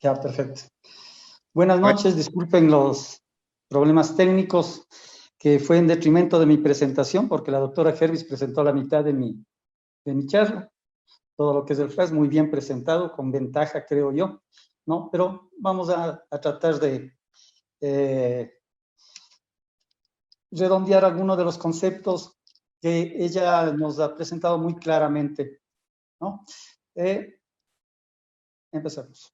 Ya, perfecto. Buenas noches, disculpen los problemas técnicos que fue en detrimento de mi presentación, porque la doctora Hervis presentó la mitad de mi charla. Todo lo que es el FLAS muy bien presentado, con ventaja, creo yo, ¿no? Pero vamos a tratar de redondear algunos de los conceptos que ella nos ha presentado muy claramente, ¿no? Empezamos.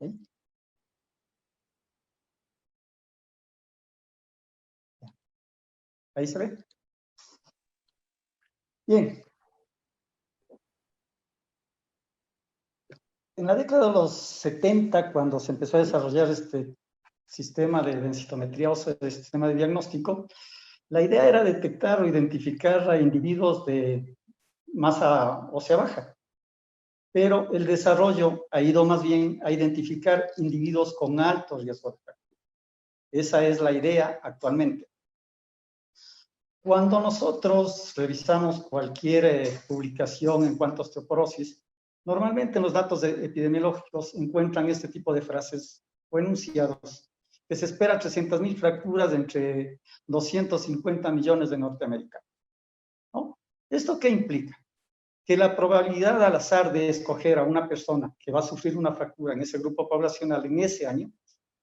¿Sí? ¿Ahí se ve? Bien. En la década de los 70, cuando se empezó a desarrollar este sistema de densitometría ósea, este sistema de diagnóstico, la idea era detectar o identificar a individuos de masa ósea baja, pero el desarrollo ha ido más bien a identificar individuos con alto riesgo de fractura. Esa es la idea actualmente. Cuando nosotros revisamos cualquier publicación en cuanto a osteoporosis, normalmente en los datos epidemiológicos encuentran este tipo de frases o enunciados, que se espera 300.000 fracturas entre 250 millones de norteamericanos, ¿no? ¿Esto qué implica? Que la probabilidad al azar de escoger a una persona que va a sufrir una fractura en ese grupo poblacional en ese año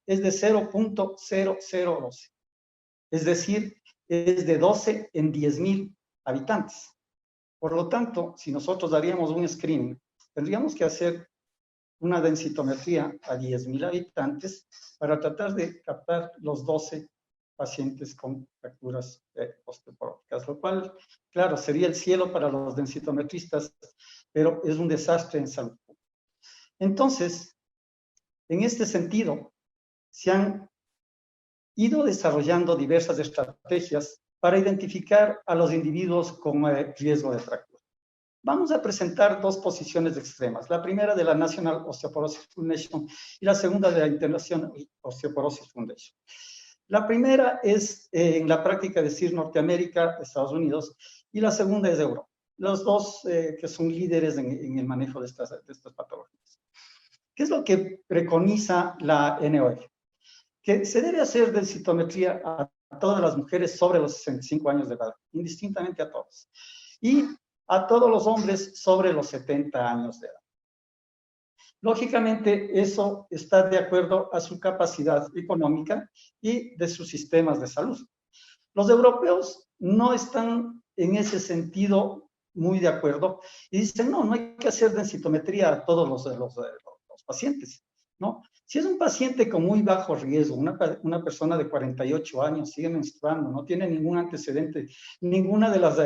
es de 0.0012. Es decir, es de 12 en 10.000 habitantes. Por lo tanto, si nosotros daríamos un screening, tendríamos que hacer una densitometría a 10.000 habitantes para tratar de captar los 12 pacientes con fracturas osteoporóticas, lo cual, claro, sería el cielo para los densitometristas, pero es un desastre en salud pública. Entonces, en este sentido, se han ido desarrollando diversas estrategias para identificar a los individuos con riesgo de fractura. Vamos a presentar dos posiciones extremas. La primera de la National Osteoporosis Foundation y la segunda de la International Osteoporosis Foundation. La primera es en la práctica de CIR Norteamérica, Estados Unidos, y la segunda es de Europa. Los dos que son líderes en el manejo de estas patologías. ¿Qué es lo que preconiza la NOF? Que se debe hacer densitometría a todas las mujeres sobre los 65 años de edad, indistintamente a todos, y a todos los hombres sobre los 70 años de edad. Lógicamente, eso está de acuerdo a su capacidad económica y de sus sistemas de salud. Los europeos no están en ese sentido muy de acuerdo y dicen, no hay que hacer densitometría a todos los pacientes, ¿no? Si es un paciente con muy bajo riesgo, una persona de 48 años, sigue menstruando, no tiene ningún antecedente, ninguna de los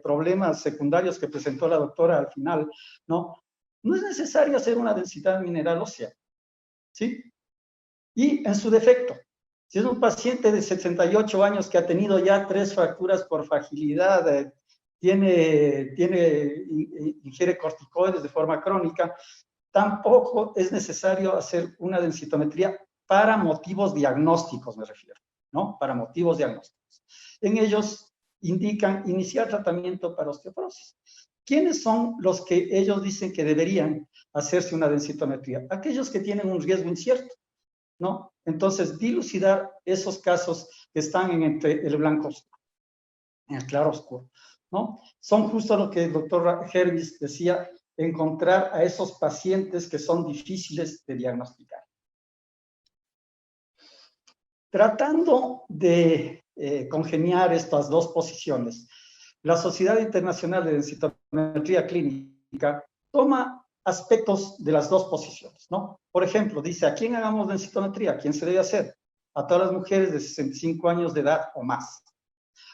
problemas secundarios que presentó la doctora al final, no es necesario hacer una densidad mineral ósea, ¿sí? Y en su defecto, si es un paciente de 68 años que ha tenido ya 3 fracturas por fragilidad, ingiere corticoides de forma crónica, tampoco es necesario hacer una densitometría para motivos diagnósticos, me refiero, ¿no? Para motivos diagnósticos. En ellos indican iniciar tratamiento para osteoporosis. ¿Quiénes son los que ellos dicen que deberían hacerse una densitometría? Aquellos que tienen un riesgo incierto, ¿no? Entonces, dilucidar esos casos que están entre el blanco oscuro, en el claro oscuro, ¿no? Son justo lo que el doctor Hervis decía, encontrar a esos pacientes que son difíciles de diagnosticar. Tratando de congeniar estas dos posiciones, la Sociedad Internacional de Densitometría Clínica toma aspectos de las dos posiciones, ¿no? Por ejemplo, dice, ¿a quién hagamos densitometría? ¿A quién se debe hacer? A todas las mujeres de 65 años de edad o más.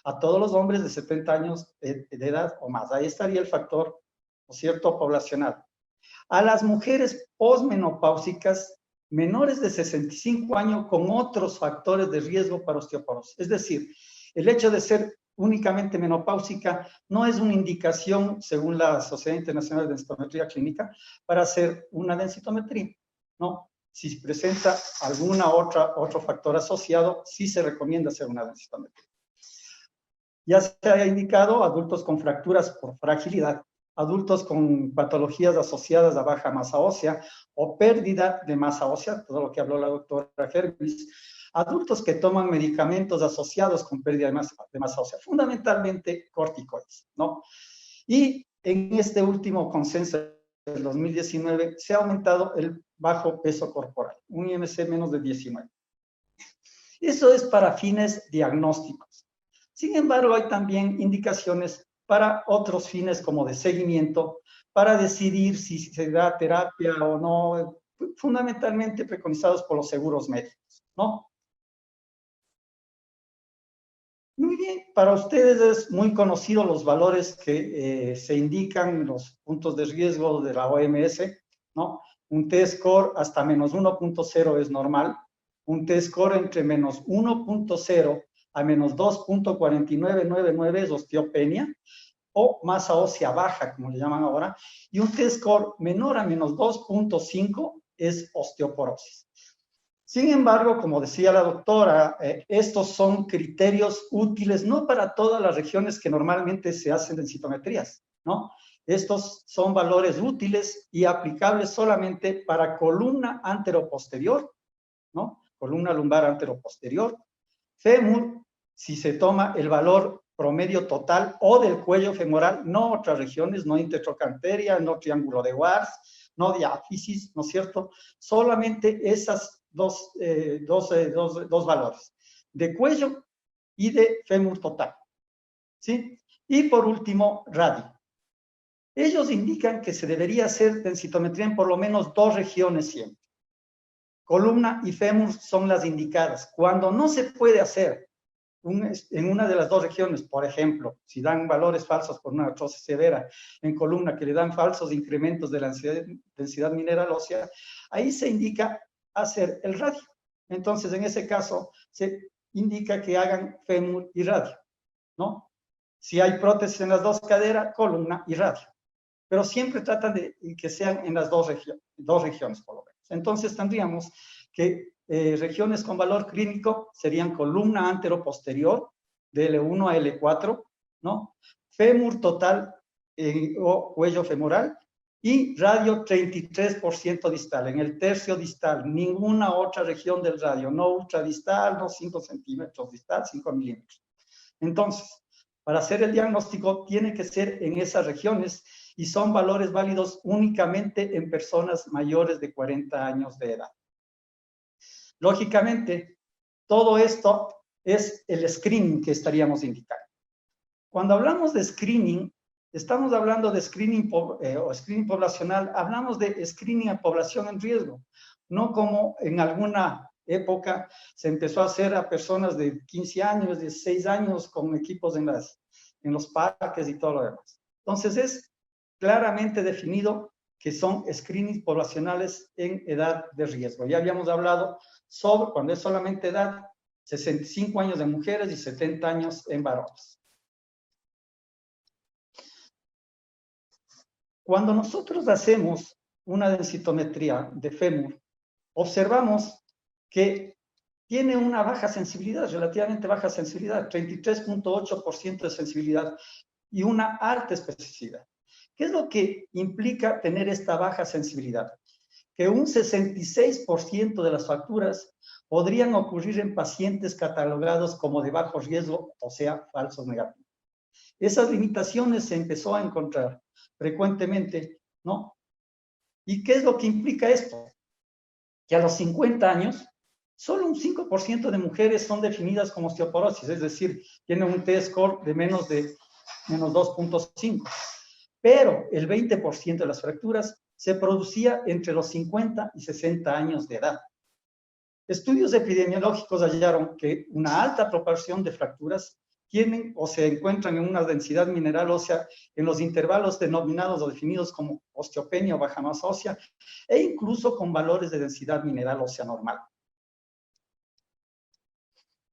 A todos los hombres de 70 años de edad o más. Ahí estaría el factor, ¿no es cierto?, poblacional. A las mujeres posmenopáusicas menores de 65 años con otros factores de riesgo para osteoporosis. Es decir, el hecho de ser únicamente menopáusica no es una indicación, según la Sociedad Internacional de Densitometría Clínica, para hacer una densitometría, ¿no? Si presenta otro factor asociado, sí se recomienda hacer una densitometría. Ya se ha indicado adultos con fracturas por fragilidad. adultos con patologías asociadas a baja masa ósea o pérdida de masa ósea, todo lo que habló la doctora Hervis, adultos que toman medicamentos asociados con pérdida de masa ósea, fundamentalmente corticoides, ¿no? Y en este último consenso del 2019 se ha aumentado el bajo peso corporal, un IMC menos de 19. Eso es para fines diagnósticos. Sin embargo, hay también indicaciones para otros fines como de seguimiento, para decidir si se da terapia o no, fundamentalmente preconizados por los seguros médicos, ¿no? Muy bien, para ustedes es muy conocido los valores que se indican, los puntos de riesgo de la OMS, ¿no? Un T-score hasta menos 1.0 es normal, un T-score entre menos 1.0 a menos 2.4999 es osteopenia, o masa ósea baja, como le llaman ahora, y un T-score menor a menos 2.5 es osteoporosis. Sin embargo, como decía la doctora, estos son criterios útiles no para todas las regiones que normalmente se hacen densitometrías, ¿no? Estos son valores útiles y aplicables solamente para columna anteroposterior, ¿no? Columna lumbar anteroposterior, fémur, si se toma el valor promedio total o del cuello femoral, no otras regiones, no intertrocanteria, no triángulo de Wars, no diáfisis, ¿no es cierto? Solamente esas dos valores, de cuello y de fémur total, ¿sí? Y por último, radio. Ellos indican que se debería hacer densitometría en por lo menos 2 regiones siempre. Columna y fémur son las indicadas. Cuando no se puede hacer en una de las 2 regiones, por ejemplo, si dan valores falsos por una artrosis severa en columna que le dan falsos incrementos de la densidad mineral ósea, ahí se indica hacer el radio. Entonces, en ese caso, se indica que hagan fémur y radio, ¿no? Si hay prótesis en las 2 caderas, columna y radio. Pero siempre tratan de que sean en las 2 regiones, por lo menos. Entonces, tendríamos que regiones con valor clínico serían columna anteroposterior, de L1 a L4, ¿no? Fémur total o cuello femoral, y radio 33% distal, en el tercio distal, ninguna otra región del radio, no ultradistal, no 5 centímetros distal, 5 milímetros. Entonces, para hacer el diagnóstico tiene que ser en esas regiones y son valores válidos únicamente en personas mayores de 40 años de edad. Lógicamente, todo esto es el screening que estaríamos indicando. Cuando hablamos de screening, estamos hablando de screening o screening poblacional, hablamos de screening a población en riesgo, no como en alguna época se empezó a hacer a personas de 15 años, 16 años con equipos en los parques y todo lo demás. Entonces es claramente definido que son screenings poblacionales en edad de riesgo. Ya habíamos hablado sobre, cuando es solamente edad, 65 años de mujeres y 70 años en varones. Cuando nosotros hacemos una densitometría de fémur, observamos que tiene una baja sensibilidad, relativamente baja sensibilidad, 33.8% de sensibilidad y una alta especificidad. ¿Qué es lo que implica tener esta baja sensibilidad? Que un 66% de las fracturas podrían ocurrir en pacientes catalogados como de bajo riesgo, o sea, falsos negativos. Esas limitaciones se empezó a encontrar frecuentemente, ¿no? ¿Y qué es lo que implica esto? Que a los 50 años, solo un 5% de mujeres son definidas como osteoporosis, es decir, tienen un T-score de menos 2.5. Pero el 20% de las fracturas se producía entre los 50 y 60 años de edad. Estudios epidemiológicos hallaron que una alta proporción de fracturas tienen o se encuentran en una densidad mineral ósea en los intervalos denominados o definidos como osteopenia o baja masa ósea, e incluso con valores de densidad mineral ósea normal.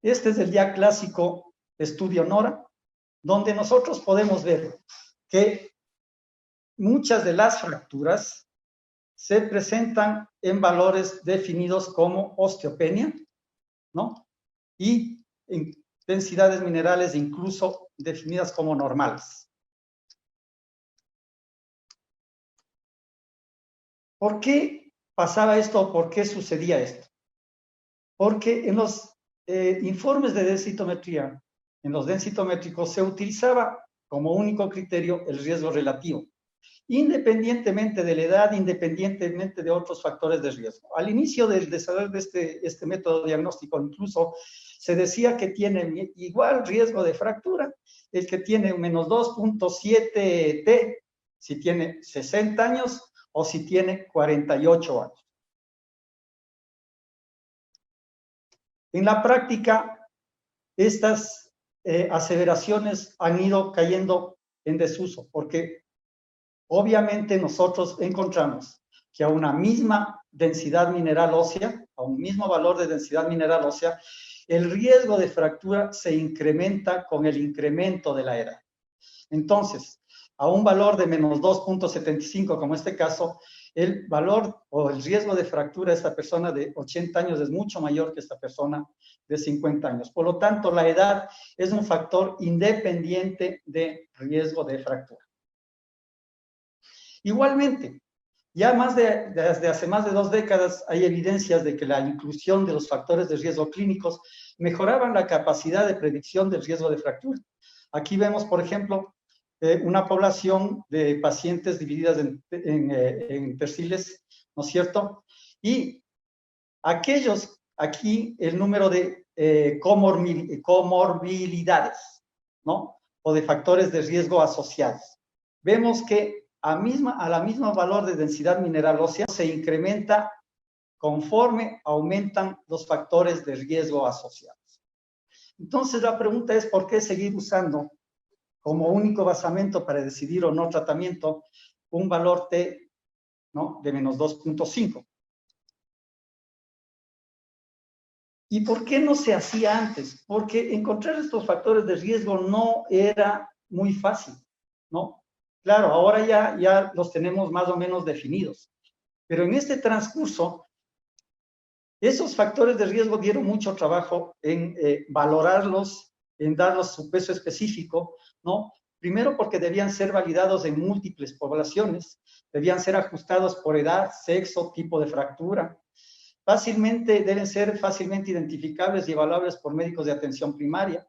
Este es el ya clásico estudio NORA, donde nosotros podemos ver que muchas de las fracturas se presentan en valores definidos como osteopenia, ¿no? Y en densidades minerales incluso definidas como normales. ¿Por qué pasaba esto? ¿Por qué sucedía esto? Porque en los informes de densitometría, en los densitométricos, se utilizaba como único criterio el riesgo relativo, independientemente de la edad, independientemente de otros factores de riesgo. Al inicio del desarrollo de este método diagnóstico, incluso se decía que tiene igual riesgo de fractura el que tiene menos 2.7 T, si tiene 60 años o si tiene 48 años. En la práctica, estas aseveraciones han ido cayendo en desuso, porque obviamente nosotros encontramos que a una misma densidad mineral ósea, a un mismo valor de densidad mineral ósea, el riesgo de fractura se incrementa con el incremento de la edad. Entonces, a un valor de menos 2.75, como este caso, el valor o el riesgo de fractura de esta persona de 80 años es mucho mayor que esta persona de 50 años. Por lo tanto, la edad es un factor independiente de riesgo de fractura. Igualmente, ya desde hace más de 2 décadas hay evidencias de que la inclusión de los factores de riesgo clínicos mejoraban la capacidad de predicción del riesgo de fractura. Aquí vemos, por ejemplo, una población de pacientes divididas en perfiles, ¿no es cierto? Y aquí el número de comorbilidades, ¿no? O de factores de riesgo asociados. Vemos que a la misma valor de densidad mineral ósea se incrementa conforme aumentan los factores de riesgo asociados. Entonces la pregunta es, ¿por qué seguir usando como único basamento para decidir o no tratamiento un valor T, ¿no?, de menos 2.5? ¿Y por qué no se hacía antes? Porque encontrar estos factores de riesgo no era muy fácil, ¿no? Claro, ahora ya los tenemos más o menos definidos, pero en este transcurso, esos factores de riesgo dieron mucho trabajo en valorarlos, en darlos su peso específico, ¿no? Primero porque debían ser validados en múltiples poblaciones, debían ser ajustados por edad, sexo, tipo de fractura. Deben ser fácilmente identificables y evaluables por médicos de atención primaria.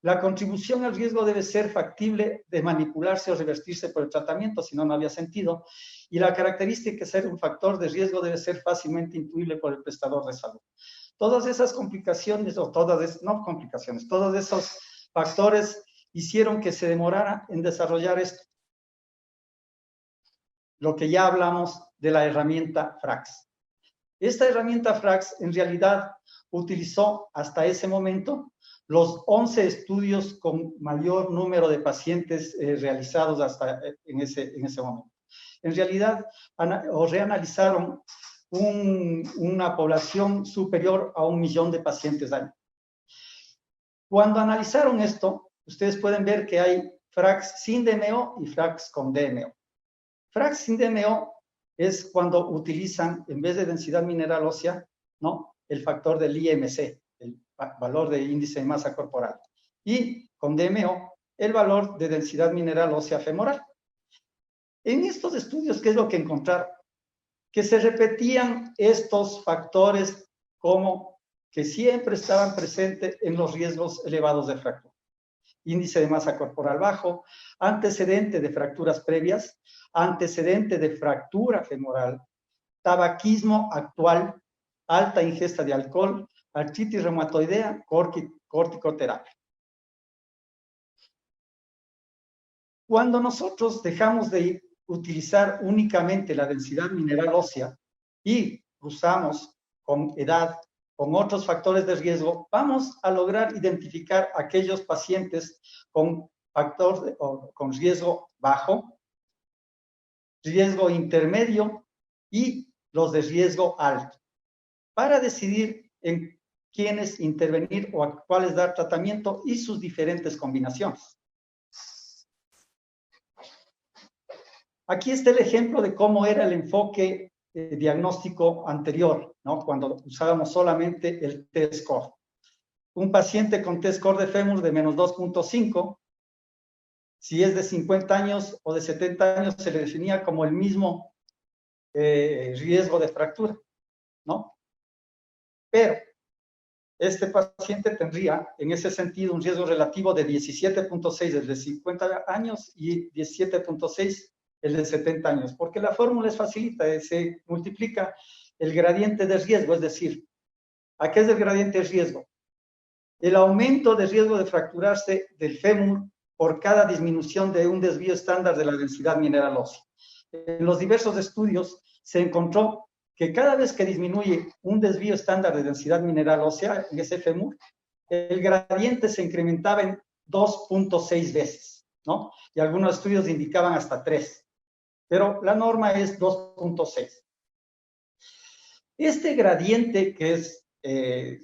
La contribución al riesgo debe ser factible de manipularse o revertirse por el tratamiento, si no, no había sentido. Y la característica de ser un factor de riesgo debe ser fácilmente intuible por el prestador de salud. Todas esas complicaciones, todos esos factores hicieron que se demorara en desarrollar esto. Lo que ya hablamos de la herramienta FRAX. Esta herramienta FRAX en realidad utilizó hasta ese momento los 11 estudios con mayor número de pacientes realizados hasta en ese momento. En realidad, reanalizaron una población superior a 1 millón de pacientes al año. Cuando analizaron esto, ustedes pueden ver que hay FRAX sin DMO y FRAX con DMO. FRAX sin DMO es cuando utilizan, en vez de densidad mineral ósea, ¿no?, el factor del IMC, el valor de índice de masa corporal. Y con DMO, el valor de densidad mineral ósea femoral. En estos estudios, ¿qué es lo que encontraron? Que se repetían estos factores como que siempre estaban presentes en los riesgos elevados de fractura. Índice de masa corporal bajo, antecedente de fracturas previas, antecedente de fractura femoral, tabaquismo actual, alta ingesta de alcohol, artritis reumatoidea, corticoterapia. Cuando nosotros dejamos de utilizar únicamente la densidad mineral ósea y usamos con edad, con otros factores de riesgo, vamos a lograr identificar aquellos pacientes con con riesgo bajo, riesgo intermedio y los de riesgo alto, para decidir en quiénes intervenir o a cuáles dar tratamiento y sus diferentes combinaciones. Aquí está el ejemplo de cómo era el enfoque diagnóstico anterior, ¿no?, cuando usábamos solamente el T-score. Un paciente con T-score de fémur de menos 2.5, si es de 50 años o de 70 años, se le definía como el mismo riesgo de fractura, ¿no? Pero este paciente tendría, en ese sentido, un riesgo relativo de 17.6 el de 50 años y 17.6 el de 70 años, porque la fórmula es facilita, se multiplica el gradiente de riesgo, es decir, ¿a qué es el gradiente de riesgo? El aumento de riesgo de fracturarse del fémur por cada disminución de un desvío estándar de la densidad mineral ósea. En los diversos estudios se encontró que cada vez que disminuye un desvío estándar de densidad mineral ósea en ese fémur, el gradiente se incrementaba en 2.6 veces, ¿no? Y algunos estudios indicaban hasta 3, pero la norma es 2.6. Este gradiente que es,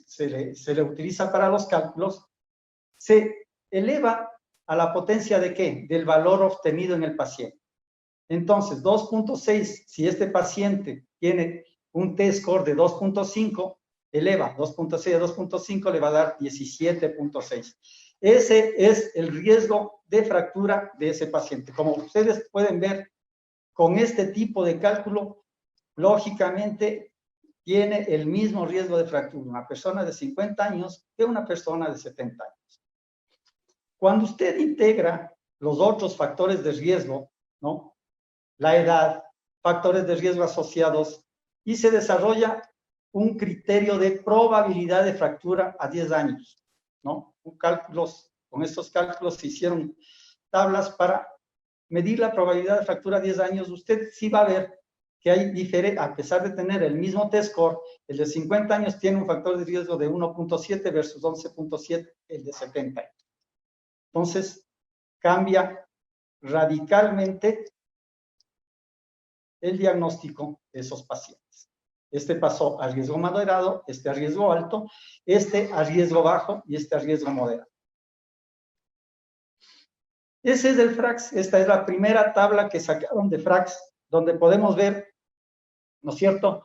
se le utiliza para los cálculos, se eleva a la potencia de ¿qué? Del valor obtenido en el paciente. Entonces, 2.6, si este paciente tiene un T-score de 2.5, eleva 2.6 a 2.5, le va a dar 17.6. Ese es el riesgo de fractura de ese paciente. Como ustedes pueden ver, con este tipo de cálculo, lógicamente, tiene el mismo riesgo de fractura una persona de 50 años que una persona de 70 años. Cuando usted integra los otros factores de riesgo, ¿no? La edad, factores de riesgo asociados, y se desarrolla un criterio de probabilidad de fractura a 10 años, ¿no? Con estos cálculos se hicieron tablas para medir la probabilidad de fractura a 10 años. Usted sí va a ver que hay a pesar de tener el mismo T-score, el de 50 años tiene un factor de riesgo de 1.7 versus 11.7 el de 70 años. Entonces, cambia radicalmente el diagnóstico de esos pacientes. Este pasó a riesgo moderado, este a riesgo alto, este a riesgo bajo y este a riesgo moderado. Ese es el FRAX. Esta es la primera tabla que sacaron de FRAX, donde podemos ver, ¿no es cierto?,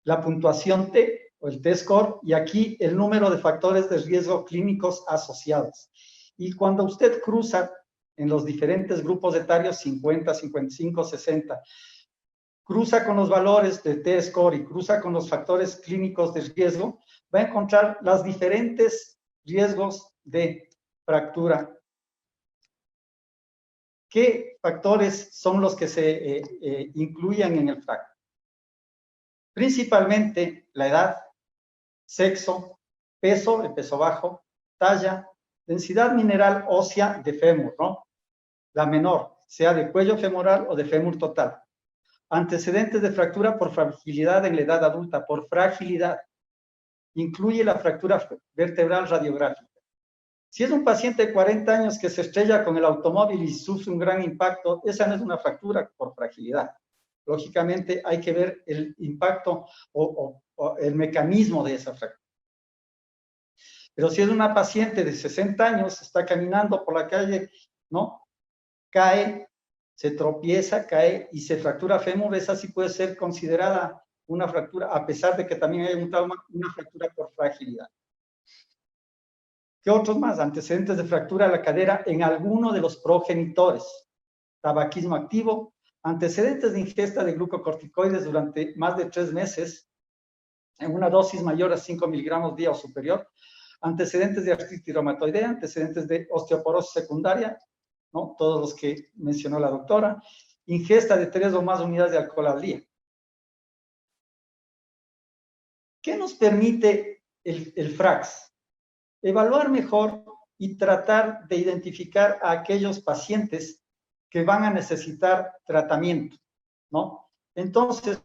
la puntuación T, o el T-score, y aquí el número de factores de riesgo clínicos asociados. Y cuando usted cruza en los diferentes grupos etarios, 50, 55, 60, cruza con los valores de T-score y cruza con los factores clínicos de riesgo, va a encontrar los diferentes riesgos de fractura. ¿Qué factores son los que se incluyen en el FRAC? Principalmente la edad, sexo, peso, el peso bajo, talla, densidad mineral ósea de fémur, ¿no? La menor, sea de cuello femoral o de fémur total. Antecedentes de fractura por fragilidad en la edad adulta, por fragilidad. Incluye la fractura vertebral radiográfica. Si es un paciente de 40 años que se estrella con el automóvil y sufre un gran impacto, esa no es una fractura por fragilidad. Lógicamente hay que ver el impacto o el mecanismo de esa fractura. Pero si es una paciente de 60 años, está caminando por la calle, ¿no? Cae, se tropieza, cae y se fractura fémur, esa sí puede ser considerada una fractura, a pesar de que también hay un trauma, una fractura por fragilidad. ¿Qué otros más? Antecedentes de fractura de la cadera en alguno de los progenitores. Tabaquismo activo, antecedentes de ingesta de glucocorticoides durante más de 3 meses, en una dosis mayor a 5 miligramos día o superior, antecedentes de artritis reumatoidea, antecedentes de osteoporosis secundaria, ¿no? Todos los que mencionó la doctora, ingesta de 3 o más unidades de alcohol al día. ¿Qué nos permite el FRAX? Evaluar mejor y tratar de identificar a aquellos pacientes que van a necesitar tratamiento, ¿no? Entonces,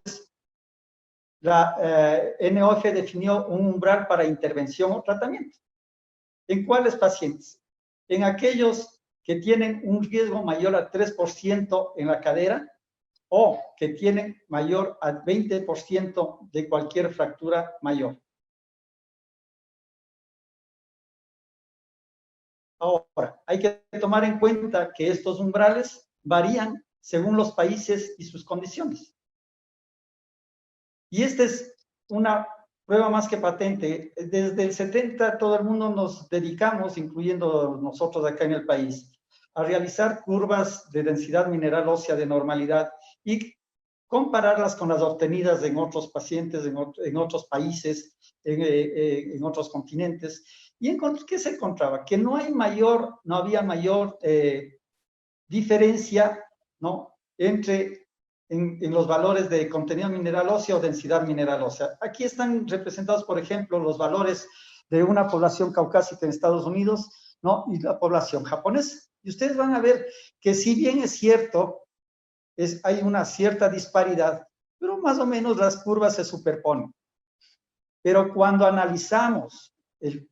la NOF definió un umbral para intervención o tratamiento. ¿En cuáles pacientes? En aquellos que tienen un riesgo mayor al 3% en la cadera o que tienen mayor al 20% de cualquier fractura mayor. Ahora, hay que tomar en cuenta que estos umbrales varían según los países y sus condiciones. Y esta es una prueba más que patente. Desde el 70 todo el mundo nos dedicamos, incluyendo nosotros acá en el país, a realizar curvas de densidad mineral ósea de normalidad y compararlas con las obtenidas en otros pacientes, en otros países, en otros continentes, y ¿qué se encontraba? Que no había mayor diferencia, ¿no? En los valores de contenido mineral óseo o densidad mineral ósea. Aquí están representados, por ejemplo, los valores de una población caucásica en Estados Unidos, ¿no? Y la población japonesa. Y ustedes van a ver que si bien es cierto, hay una cierta disparidad, pero más o menos las curvas se superponen. Pero cuando analizamos el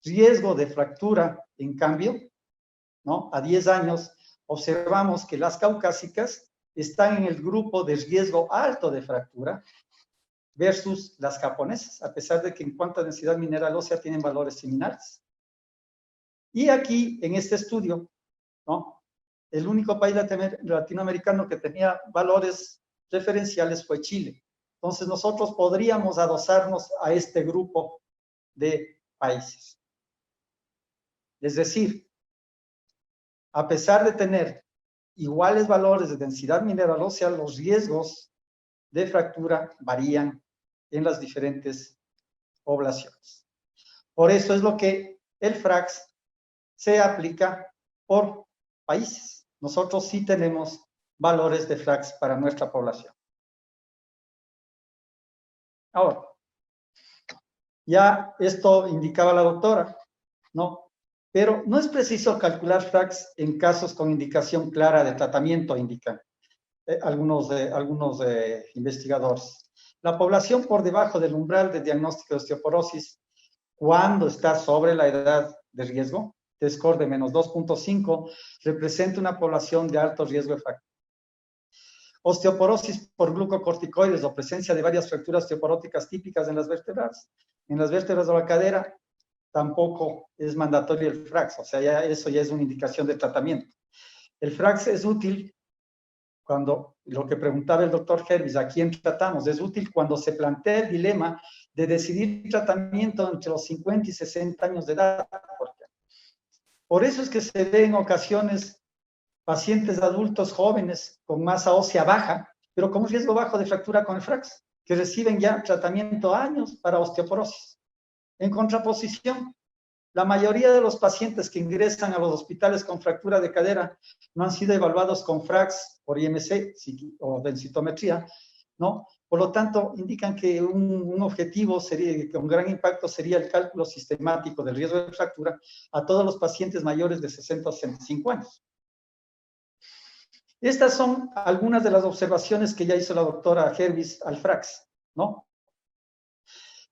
riesgo de fractura, en cambio, ¿no? A 10 años, observamos que las caucásicas están en el grupo de riesgo alto de fractura versus las japonesas, a pesar de que en cuanto a densidad mineral ósea tienen valores similares. Y aquí, en este estudio, ¿no? El único país latinoamericano que tenía valores referenciales fue Chile. Entonces, nosotros podríamos adosarnos a este grupo de países. Es decir, a pesar de tener iguales valores de densidad mineral ósea, los riesgos de fractura varían en las diferentes poblaciones. Por eso es lo que el FRAX se aplica por países. Nosotros sí tenemos valores de FRAX para nuestra población. Ahora, ya esto indicaba la doctora, ¿no? Pero no es preciso calcular FRAX en casos con indicación clara de tratamiento, indican algunos investigadores. La población por debajo del umbral de diagnóstico de osteoporosis, cuando está sobre la edad de riesgo, de score de menos 2.5, representa una población de alto riesgo de fractura. Osteoporosis por glucocorticoides o presencia de varias fracturas osteoporóticas típicas en las vértebras. En las vértebras de la cadera tampoco es mandatorio el FRAX, o sea, eso ya es una indicación de tratamiento. El FRAX es útil cuando, lo que preguntaba el doctor Hervis, ¿a quién tratamos? Es útil cuando se plantea el dilema de decidir tratamiento entre los 50 y 60 años de edad. Por eso es que se ve en ocasiones pacientes adultos jóvenes con masa ósea baja, pero con un riesgo bajo de fractura con el FRAX, que reciben ya tratamiento años para osteoporosis. En contraposición, la mayoría de los pacientes que ingresan a los hospitales con fractura de cadera no han sido evaluados con FRAX por IMC o densitometría, ¿no? Por lo tanto, indican que un objetivo sería, que un gran impacto sería el cálculo sistemático del riesgo de fractura a todos los pacientes mayores de 60 a 65 años. Estas son algunas de las observaciones que ya hizo la doctora Hervis al FRAX, ¿no?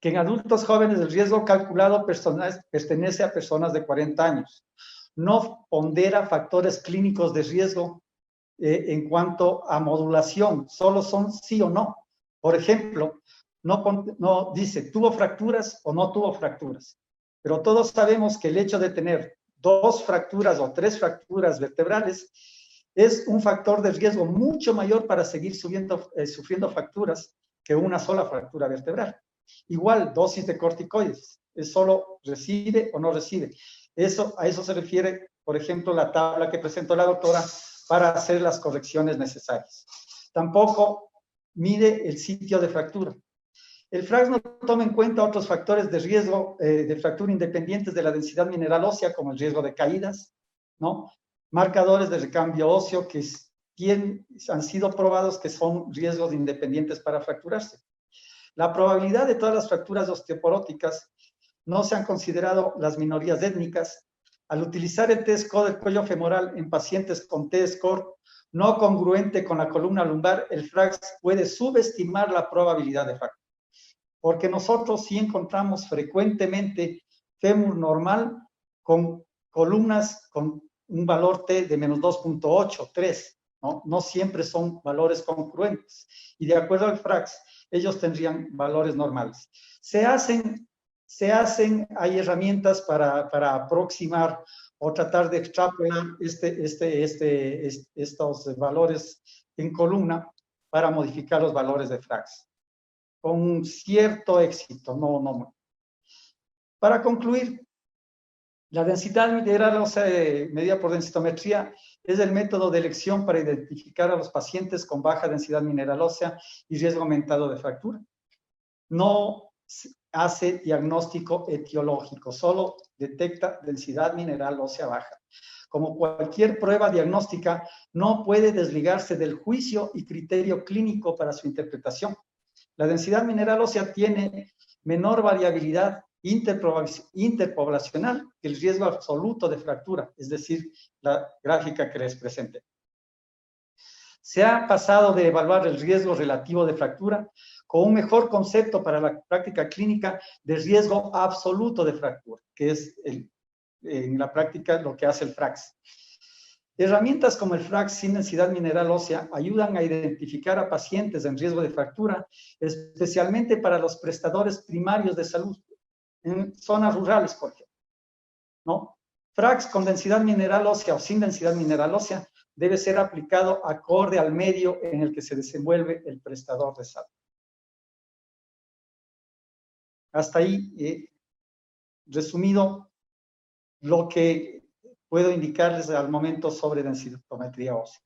Que en adultos jóvenes el riesgo calculado pertenece a personas de 40 años. No pondera factores clínicos de riesgo en cuanto a modulación, solo son sí o no. Por ejemplo, no dice tuvo fracturas o no tuvo fracturas, pero todos sabemos que el hecho de tener 2 fracturas o 3 fracturas vertebrales es un factor de riesgo mucho mayor para seguir sufriendo fracturas que una sola fractura vertebral. Igual, dosis de corticoides, ¿es solo recibe o no recibe? A eso se refiere, por ejemplo, la tabla que presentó la doctora para hacer las correcciones necesarias. Tampoco mide el sitio de fractura. El FRAX no toma en cuenta otros factores de riesgo de fractura independientes de la densidad mineral ósea, como el riesgo de caídas, ¿no? Marcadores de recambio óseo que han sido probados que son riesgos independientes para fracturarse. La probabilidad de todas las fracturas osteoporóticas no se han considerado las minorías étnicas. Al utilizar el T-score del cuello femoral en pacientes con T-score no congruente con la columna lumbar, el FRAX puede subestimar la probabilidad de fractura. Porque nosotros sí encontramos frecuentemente fémur normal con columnas con un valor T de menos 2.8, 3, ¿no? No siempre son valores congruentes. Y de acuerdo al FRAX, ellos tendrían valores normales. Hay herramientas para aproximar o tratar de extrapolar estos valores en columna para modificar los valores de FRAX. Con cierto éxito, no. Para concluir, la densidad mineral ósea medida por densitometría es el método de elección para identificar a los pacientes con baja densidad mineral ósea y riesgo aumentado de fractura. No hace diagnóstico etiológico, solo detecta densidad mineral ósea baja. Como cualquier prueba diagnóstica, no puede desligarse del juicio y criterio clínico para su interpretación. La densidad mineral ósea tiene menor variabilidad interpoblacional que el riesgo absoluto de fractura, es decir, la gráfica que les presenté. Se ha pasado de evaluar el riesgo relativo de fractura con un mejor concepto para la práctica clínica de riesgo absoluto de fractura, que es en la práctica lo que hace el FRAX. Herramientas como el FRAX sin densidad mineral ósea ayudan a identificar a pacientes en riesgo de fractura, especialmente para los prestadores primarios de salud, en zonas rurales, por ejemplo, ¿no? FRAX con densidad mineral ósea o sin densidad mineral ósea debe ser aplicado acorde al medio en el que se desenvuelve el prestador de salud. Hasta ahí, resumido, lo que puedo indicarles al momento sobre densitometría ósea.